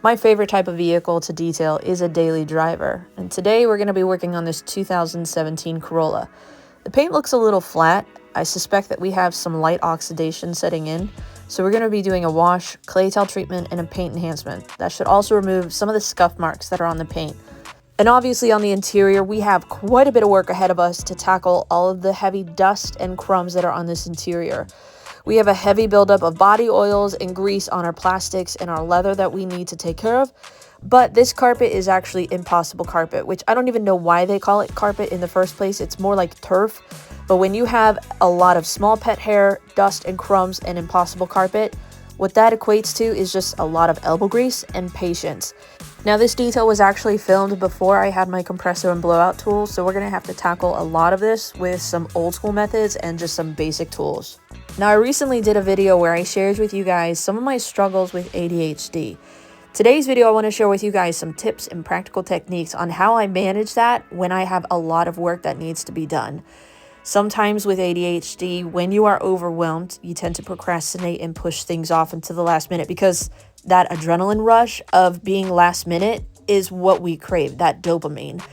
My favorite type of vehicle to detail is a daily driver, and today we're going to be working on this 2017 Corolla. The paint looks a little flat. I suspect that we have some light oxidation setting in, so we're going to be doing a wash, clay towel treatment, and a paint enhancement. That should also remove some of the scuff marks that are on the paint. And obviously on the interior, we have quite a bit of work ahead of us to tackle all of the heavy dust and crumbs that are on this interior. We have a heavy buildup of body oils and grease on our plastics and our leather that we need to take care of. But this carpet is actually impossible carpet, which I don't even know why they call it carpet in the first place. It's more like turf. But when you have a lot of small pet hair, dust and crumbs, and impossible carpet, what that equates to is just a lot of elbow grease and patience. Now, this detail was actually filmed before I had my compressor and blowout tools, so we're going to have to tackle a lot of this with some old school methods and just some basic tools. Now, I recently did a video where I shared with you guys some of my struggles with ADHD. Today's video, I want to share with you guys some tips and practical techniques on how I manage that when I have a lot of work that needs to be done. Sometimes with ADHD, when you are overwhelmed, you tend to procrastinate and push things off until the last minute because that adrenaline rush of being last minute is what we crave, that dopamine.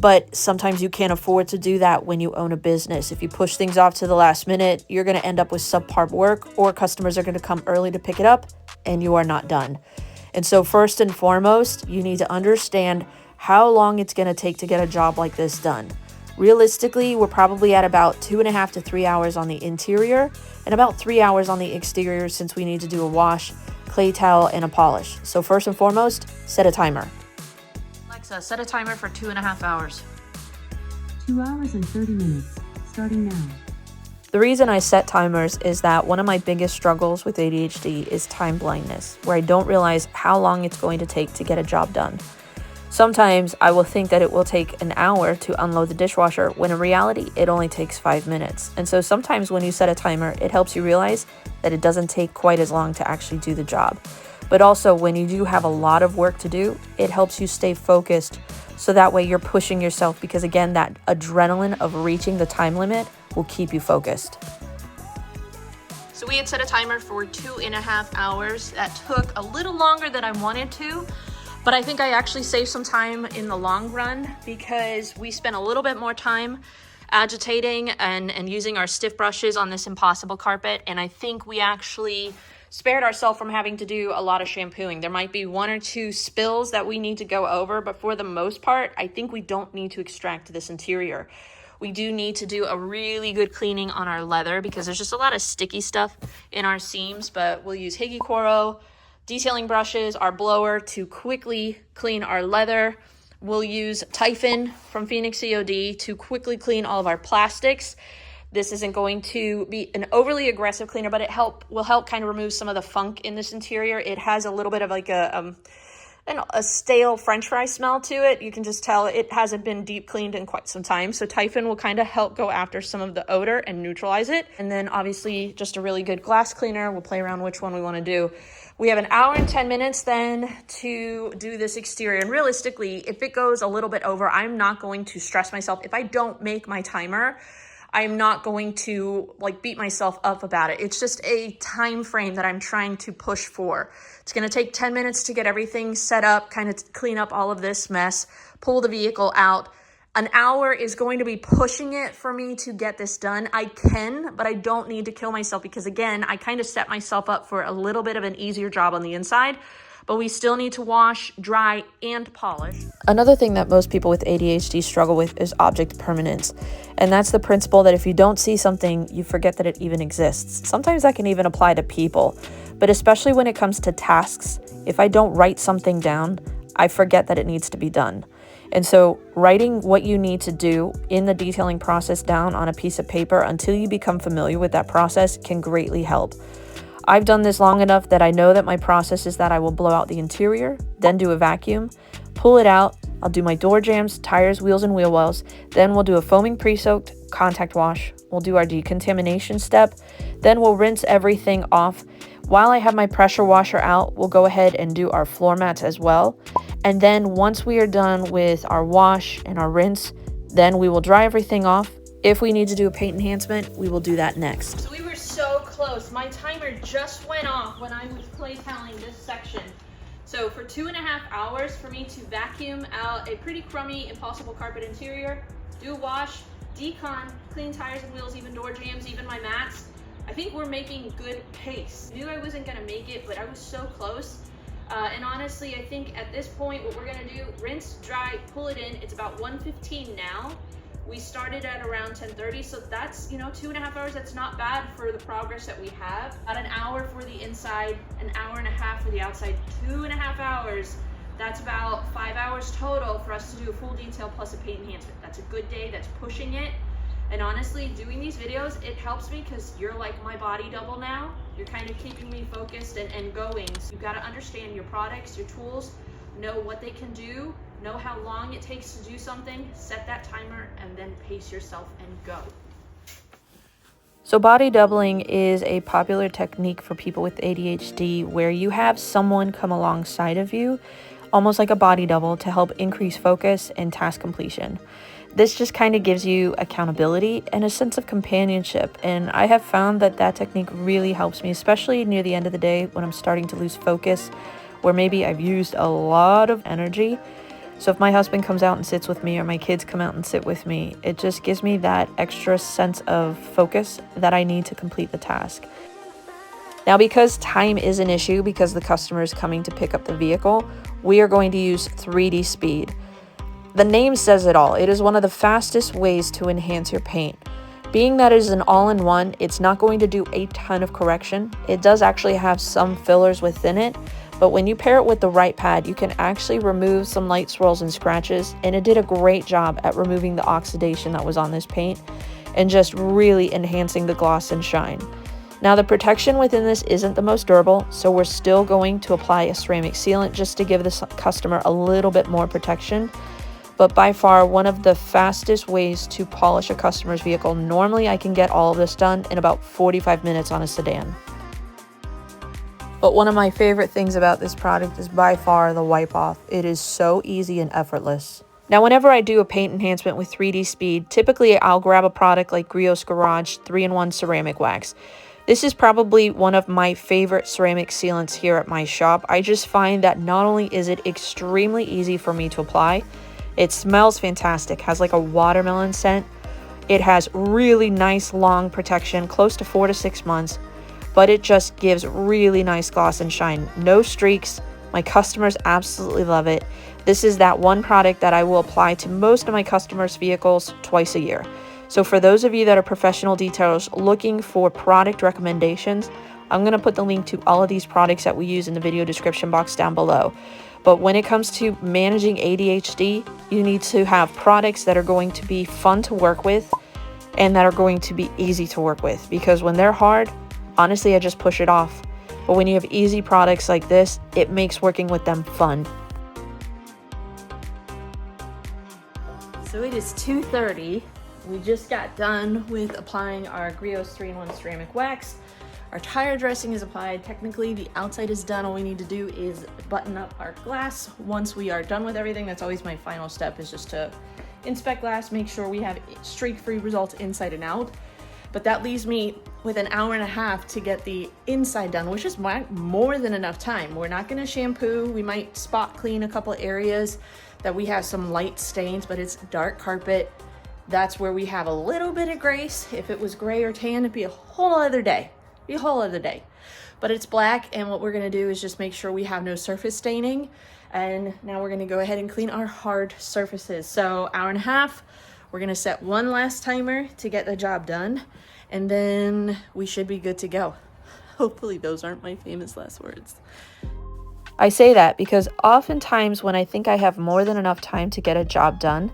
But sometimes you can't afford to do that when you own a business. If you push things off to the last minute, you're going to end up with subpar work, or customers are going to come early to pick it up and you are not done. And so first and foremost, you need to understand how long it's going to take to get a job like this done. Realistically, we're probably at about 2.5 to 3 hours on the interior and about 3 hours on the exterior since we need to do a wash, clay towel, and a polish. So first and foremost, set a timer. Alexa, set a timer for 2.5 hours. 2 hours and 30 minutes, starting now. The reason I set timers is that one of my biggest struggles with ADHD is time blindness, where I don't realize how long it's going to take to get a job done. Sometimes I will think that it will take an hour to unload the dishwasher, when in reality, it only takes 5 minutes. And so sometimes when you set a timer, it helps you realize that it doesn't take quite as long to actually do the job. But also when you do have a lot of work to do, it helps you stay focused. So that way you're pushing yourself because again, that adrenaline of reaching the time limit will keep you focused. So we had set a timer for 2.5 hours. That took a little longer than I wanted to. But I think I actually saved some time in the long run because we spent a little bit more time agitating and using our stiff brushes on this impossible carpet. And I think we actually spared ourselves from having to do a lot of shampooing. There might be 1 or 2 spills that we need to go over, but for the most part, I think we don't need to extract this interior. We do need to do a really good cleaning on our leather because there's just a lot of sticky stuff in our seams, but we'll use Higgy Coro detailing brushes, our blower to quickly clean our leather. We'll use Typhon from Phoenix COD to quickly clean all of our plastics. This isn't going to be an overly aggressive cleaner, but will help kind of remove some of the funk in this interior. It has a little bit of like a stale French fry smell to it. You can just tell it hasn't been deep cleaned in quite some time. So Typhon will kind of help go after some of the odor and neutralize it. And then obviously just a really good glass cleaner. We'll play around which one we want to do. We have 1 hour and 10 minutes then to do this exterior. And realistically, if it goes a little bit over, I'm not going to stress myself. If I don't make my timer, I'm not going to beat myself up about it. It's just a time frame that I'm trying to push for. It's going to take 10 minutes to get everything set up, kind of clean up all of this mess, pull the vehicle out. 1 hour is going to be pushing it for me to get this done. I can, but I don't need to kill myself because again, I kind of set myself up for a little bit of an easier job on the inside, but we still need to wash, dry, and polish. Another thing that most people with ADHD struggle with is object permanence. And that's the principle that if you don't see something, you forget that it even exists. Sometimes that can even apply to people, but especially when it comes to tasks, if I don't write something down, I forget that it needs to be done. And so writing what you need to do in the detailing process down on a piece of paper until you become familiar with that process can greatly help. I've done this long enough that I know that my process is that I will blow out the interior, then do a vacuum, pull it out, I'll do my door jambs, tires, wheels, and wheel wells, then we'll do a foaming pre-soaked contact wash, we'll do our decontamination step, then we'll rinse everything off. While I have my pressure washer out, we'll go ahead and do our floor mats as well. And then once we are done with our wash and our rinse, then we will dry everything off. If we need to do a paint enhancement, we will do that next. So we were so close. My timer just went off when I was clay toweling this section. So So for 2.5 hours for me to vacuum out a pretty crummy, impossible carpet interior, do a wash, decon, clean tires and wheels, even door jambs, even my mats, I think we're making good pace. I knew I wasn't gonna make it, but I was so close. And honestly, I think at this point, what we're gonna do, rinse, dry, pull it in. It's about 1:15 now. We started at around 10:30, so that's, 2.5 hours. That's not bad for the progress that we have. About an hour for the inside, an hour and a half for the outside, 2.5 hours. That's about 5 hours total for us to do a full detail plus a paint enhancement. That's a good day, that's pushing it. And honestly, doing these videos, it helps me because you're like my body double now. You're kind of keeping me focused and going. So you've got to understand your products, your tools, know what they can do, know how long it takes to do something, set that timer, and then pace yourself and go. So body doubling is a popular technique for people with ADHD where you have someone come alongside of you, almost like a body double, to help increase focus and task completion. This just kind of gives you accountability and a sense of companionship, and I have found that that technique really helps me, especially near the end of the day when I'm starting to lose focus, where maybe I've used a lot of energy. So if my husband comes out and sits with me or my kids come out and sit with me, it just gives me that extra sense of focus that I need to complete the task. Now, because time is an issue because the customer is coming to pick up the vehicle, we are going to use 3D speed. The name says it all. It is one of the fastest ways to enhance your paint. Being that it is an all-in-one, it's not going to do a ton of correction. It does actually have some fillers within it, but when you pair it with the right pad, you can actually remove some light swirls and scratches, and it did a great job at removing the oxidation that was on this paint and just really enhancing the gloss and shine. Now, the protection within this isn't the most durable, so we're still going to apply a ceramic sealant just to give the customer a little bit more protection. But by far one of the fastest ways to polish a customer's vehicle. Normally I can get all of this done in about 45 minutes on a sedan. But one of my favorite things about this product is by far the wipe off. It is so easy and effortless. Now, whenever I do a paint enhancement with 3D speed, typically I'll grab a product like Griot's Garage 3-in-1 ceramic wax. This is probably one of my favorite ceramic sealants here at my shop. I just find that not only is it extremely easy for me to apply, it smells fantastic, has like a watermelon scent. It has really nice long protection, close to 4 to 6 months, but it just gives really nice gloss and shine. No streaks. My customers absolutely love it. This is that one product that I will apply to most of my customers' vehicles twice a year. So for those of you that are professional detailers looking for product recommendations, I'm going to put the link to all of these products that we use in the video description box down below. But when it comes to managing ADHD, you need to have products that are going to be fun to work with and that are going to be easy to work with. Because when they're hard, honestly, I just push it off. But when you have easy products like this, it makes working with them fun. So it is 2:30. We just got done with applying our Griot's 3-in-1 ceramic wax. Our tire dressing is applied. Technically, the outside is done. All we need to do is button up our glass. Once we are done with everything, that's always my final step, is just to inspect glass, make sure we have streak-free results inside and out. But that leaves me with an hour and a half to get the inside done, which is more than enough time. We're not gonna shampoo. We might spot clean a couple areas that we have some light stains, but it's dark carpet. That's where we have a little bit of grace. If it was gray or tan, it'd be a whole other day. But it's black, and what we're gonna do is just make sure we have no surface staining. And now we're gonna go ahead and clean our hard surfaces. So hour and a half, we're gonna set one last timer to get the job done, and then we should be good to go. Hopefully those aren't my famous last words. I say that because oftentimes when I think I have more than enough time to get a job done,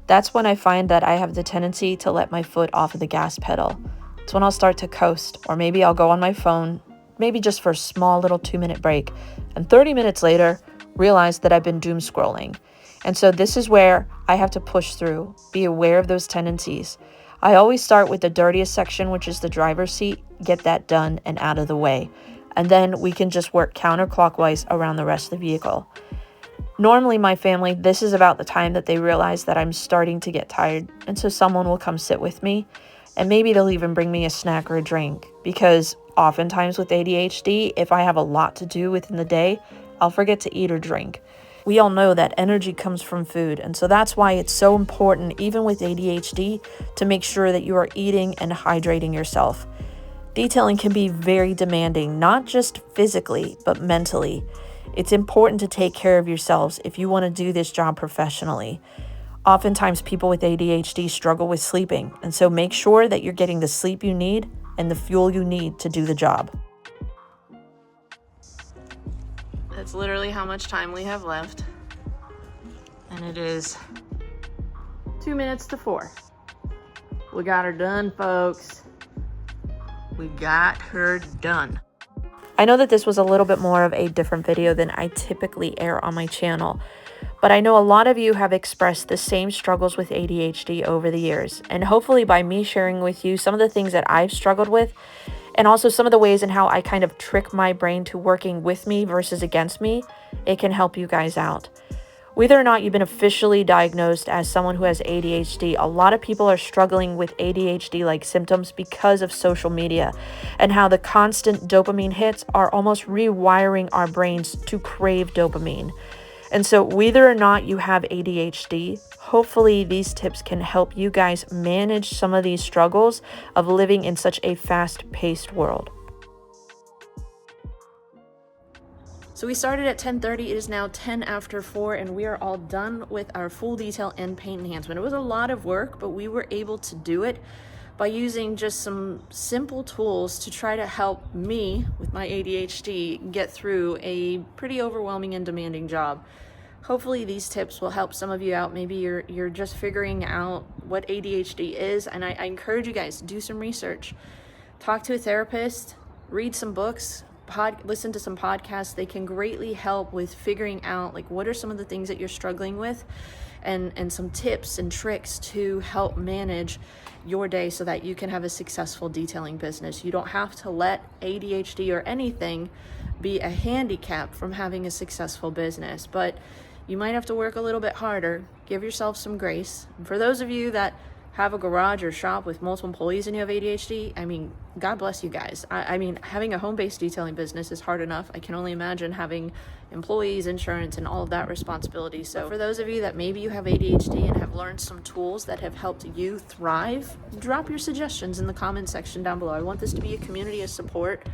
that's when I find that I have the tendency to let my foot off of the gas pedal. It's when I'll start to coast, or maybe I'll go on my phone, maybe just for a small little 2-minute break, and 30 minutes later, realize that I've been doom scrolling. And so this is where I have to push through, be aware of those tendencies. I always start with the dirtiest section, which is the driver's seat, get that done and out of the way. And then we can just work counterclockwise around the rest of the vehicle. Normally, my family, this is about the time that they realize that I'm starting to get tired, and so someone will come sit with me, and maybe they'll even bring me a snack or a drink, because oftentimes with ADHD, if I have a lot to do within the day, I'll forget to eat or drink. We all know that energy comes from food, and so that's why it's so important, even with ADHD, to make sure that you are eating and hydrating yourself. Detailing can be very demanding, not just physically, but mentally. It's important to take care of yourselves if you want to do this job professionally. Oftentimes, people with ADHD struggle with sleeping, and so make sure that you're getting the sleep you need and the fuel you need to do the job. That's literally how much time we have left. And it is 2 minutes to 4. We got her done, folks. We got her done. I know that this was a little bit more of a different video than I typically air on my channel, but I know a lot of you have expressed the same struggles with ADHD over the years, and hopefully by me sharing with you some of the things that I've struggled with, and also some of the ways in how I kind of trick my brain to working with me versus against me, it can help you guys out. Whether or not you've been officially diagnosed as someone who has ADHD, a lot of people are struggling with ADHD-like symptoms because of social media and how the constant dopamine hits are almost rewiring our brains to crave dopamine. And so whether or not you have ADHD, hopefully these tips can help you guys manage some of these struggles of living in such a fast-paced world. So we started at 10:30, it is now 10 after 4, and we are all done with our full detail and paint enhancement. It was a lot of work, but we were able to do it by using just some simple tools to try to help me with my ADHD get through a pretty overwhelming and demanding job. Hopefully these tips will help some of you out. Maybe you're just figuring out what ADHD is, and I encourage you guys to do some research. Talk to a therapist, read some books, listen to some podcasts. They can greatly help with figuring out like what are some of the things that you're struggling with, and some tips and tricks to help manage your day so that you can have a successful detailing business. You don't have to let ADHD or anything be a handicap from having a successful business, but you might have to work a little bit harder. Give yourself some grace. And for those of you that have a garage or shop with multiple employees and you have ADHD, I mean, God bless you guys. I mean, having a home-based detailing business is hard enough. I can only imagine having employees, insurance, and all of that responsibility. So for those of you that maybe you have ADHD and have learned some tools that have helped you thrive, drop your suggestions in the comment section down below. I want this to be a community of support.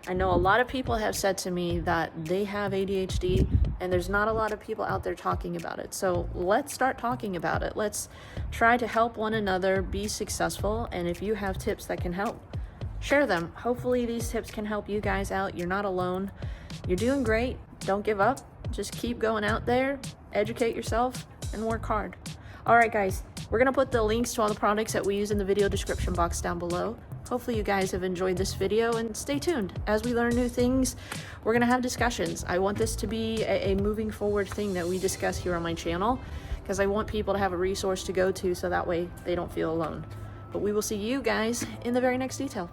I know a lot of people have said to me that they have ADHD and there's not a lot of people out there talking about it. So let's start talking about it. Let's try to help one another be successful. And if you have tips that can help, share them. Hopefully these tips can help you guys out. You're not alone. You're doing great. Don't give up. Just keep going out there, educate yourself, and work hard. All right, guys, we're going to put the links to all the products that we use in the video description box down below. Hopefully you guys have enjoyed this video, and stay tuned. As we learn new things, we're going to have discussions. I want this to be a moving forward thing that we discuss here on my channel, because I want people to have a resource to go to so that way they don't feel alone. But we will see you guys in the very next detail.